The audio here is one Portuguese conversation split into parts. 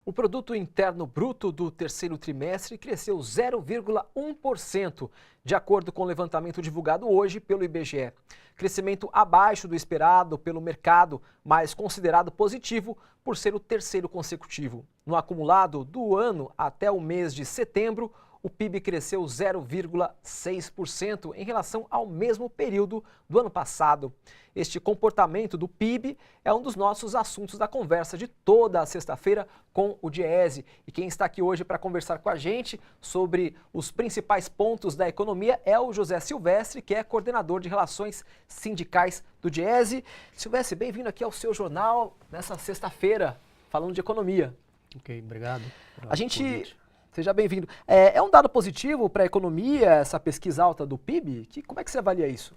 O produto interno bruto do terceiro trimestre cresceu 0,1%, de acordo com o levantamento divulgado hoje pelo IBGE. Crescimento abaixo do esperado pelo mercado, mas considerado positivo por ser o terceiro consecutivo. No acumulado do ano até o mês de setembro, o PIB cresceu 0,6% em relação ao mesmo período do ano passado. Este comportamento do PIB é um dos nossos assuntos da conversa de toda a sexta-feira com o Diese. E quem está aqui hoje para conversar com a gente sobre os principais pontos da economia é o José Silvestre, que é coordenador de relações sindicais do Diese. Silvestre, bem-vindo aqui ao seu jornal nessa sexta-feira, falando de economia. Ok, obrigado. A gente... Seja bem-vindo. É um dado positivo para a economia, essa pesquisa alta do PIB? Como é que você avalia isso?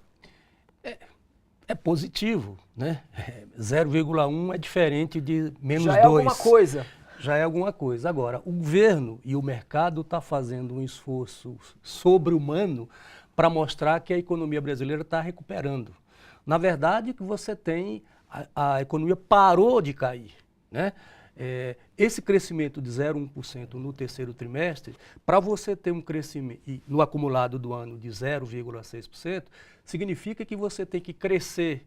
É positivo, né? 0,1 é diferente de menos 2. Já é alguma coisa. Já é alguma coisa. Agora, o governo e o mercado estão fazendo um esforço sobre-humano para mostrar que a economia brasileira está recuperando. Na verdade, que você tem, a economia parou de cair, né? Esse crescimento de 0,1% no terceiro trimestre, para você ter um crescimento no acumulado do ano de 0,6%, significa que você tem que crescer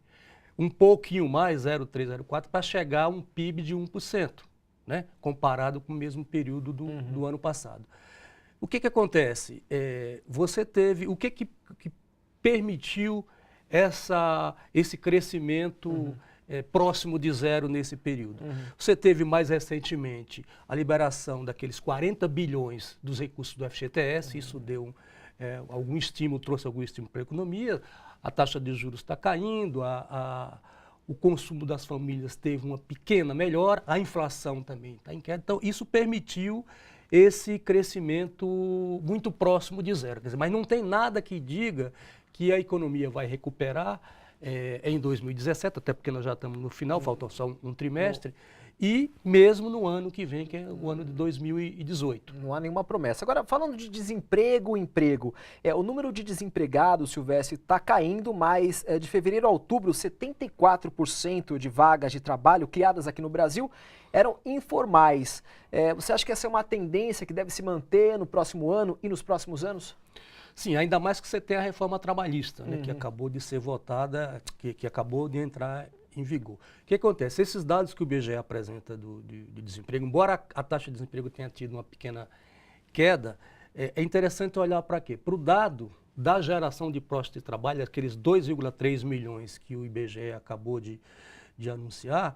um pouquinho mais, 0,3%, 0,4%, para chegar a um PIB de 1%, né? Comparado com o mesmo período do ano passado. O que acontece? Você teve, o que permitiu esse crescimento próximo de zero nesse período? Você teve mais recentemente a daqueles 40 bilhões dos recursos do FGTS, isso deu algum estímulo, trouxe algum estímulo para a economia, a taxa de juros está caindo, o consumo das famílias teve uma pequena melhora, a inflação também está em queda, então isso permitiu esse crescimento muito próximo de zero. Quer dizer, mas não tem nada que diga que a economia vai recuperar em 2017, até porque nós já estamos no final, falta só um trimestre, e mesmo no ano que vem, que é o ano de 2018. Não há nenhuma promessa. Agora, falando de desemprego, emprego, o número de desempregados, Silvestre, está caindo, mas de fevereiro a outubro, 74% de vagas de trabalho criadas aqui no Brasil eram informais. Você acha que essa é uma tendência que deve se manter no próximo ano e nos próximos anos? Sim, ainda mais que você tem a reforma trabalhista, né, que acabou de ser votada, que acabou de entrar em vigor. O que acontece? Esses dados que o IBGE apresenta de desemprego, embora a taxa de desemprego tenha tido uma pequena queda, é interessante olhar para quê? Para o dado da geração de postos de trabalho, aqueles 2,3 milhões que o IBGE acabou de anunciar,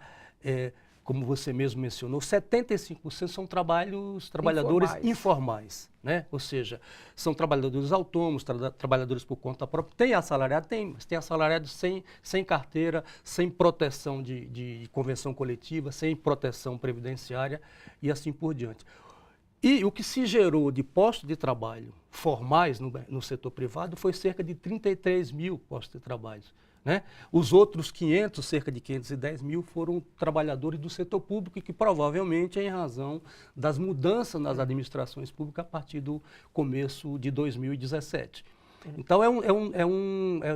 como você mesmo mencionou, 75% são trabalhadores informais, né? Ou seja, são trabalhadores autônomos, trabalhadores por conta própria. Tem assalariado? Tem, mas tem assalariado sem carteira, sem proteção de convenção coletiva, sem proteção previdenciária e assim por diante. E o que se gerou de postos de trabalho formais no setor privado foi cerca de 33 mil postos de trabalho, né? Os outros 500, cerca de 510 mil, foram trabalhadores do setor público, que provavelmente é em razão das mudanças nas administrações públicas a partir do começo de 2017. Então,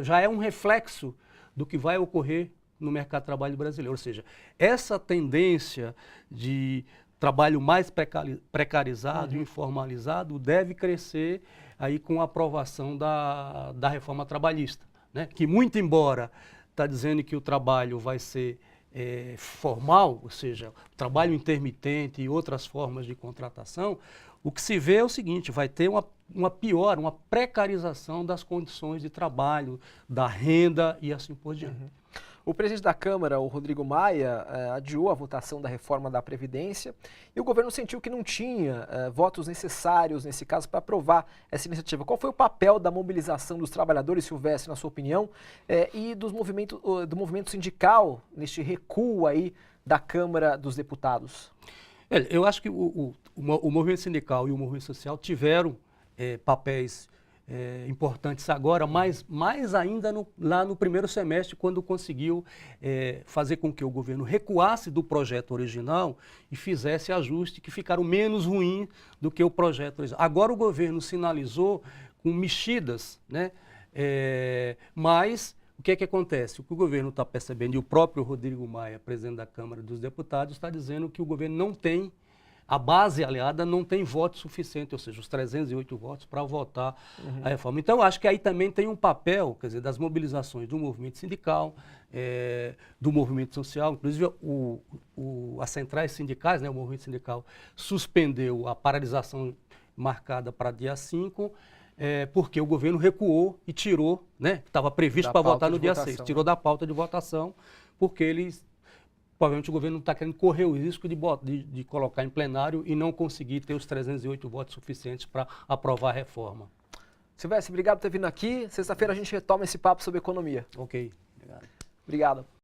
já é um reflexo do que vai ocorrer no mercado de trabalho brasileiro. Ou seja, essa tendência de trabalho mais precarizado e informalizado deve crescer aí com a aprovação da reforma trabalhista, né? Que muito embora está dizendo que o trabalho vai ser formal, ou seja, trabalho intermitente e outras formas de contratação, o que se vê é o seguinte: vai ter uma precarização das condições de trabalho, da renda e assim por diante. O presidente da Câmara, o Rodrigo Maia, adiou a votação da reforma da Previdência e o governo sentiu que não tinha votos necessários, nesse caso, para aprovar essa iniciativa. Qual foi o papel da mobilização dos trabalhadores, Silvestre, na sua opinião, e do movimento sindical neste recuo aí da Câmara dos Deputados? Eu acho que o movimento sindical e o movimento social tiveram papéis importantes agora, mas mais ainda lá no primeiro semestre, quando conseguiu fazer com que o governo recuasse do projeto original e fizesse ajustes que ficaram menos ruins do que o projeto original. Agora o governo sinalizou com mexidas, né? Mas o que acontece? O que o governo está percebendo, e o próprio Rodrigo Maia, presidente da Câmara dos Deputados, está dizendo que o governo não tem a base aliada não tem voto suficiente, ou seja, os 308 votos para votar a reforma. Então, acho que aí também tem um papel, quer dizer, das mobilizações do movimento sindical, do movimento social, inclusive as centrais sindicais, né, o movimento sindical suspendeu a paralisação marcada para dia 5, porque o governo recuou e tirou, né, estava previsto para votar no dia 6, tirou da pauta de votação, porque provavelmente o governo não está querendo correr o risco de colocar em plenário e não conseguir ter os 308 votos suficientes para aprovar a reforma. Silvestre, obrigado por ter vindo aqui. Sexta-feira a gente retoma esse papo sobre economia. Ok, obrigado. Obrigado.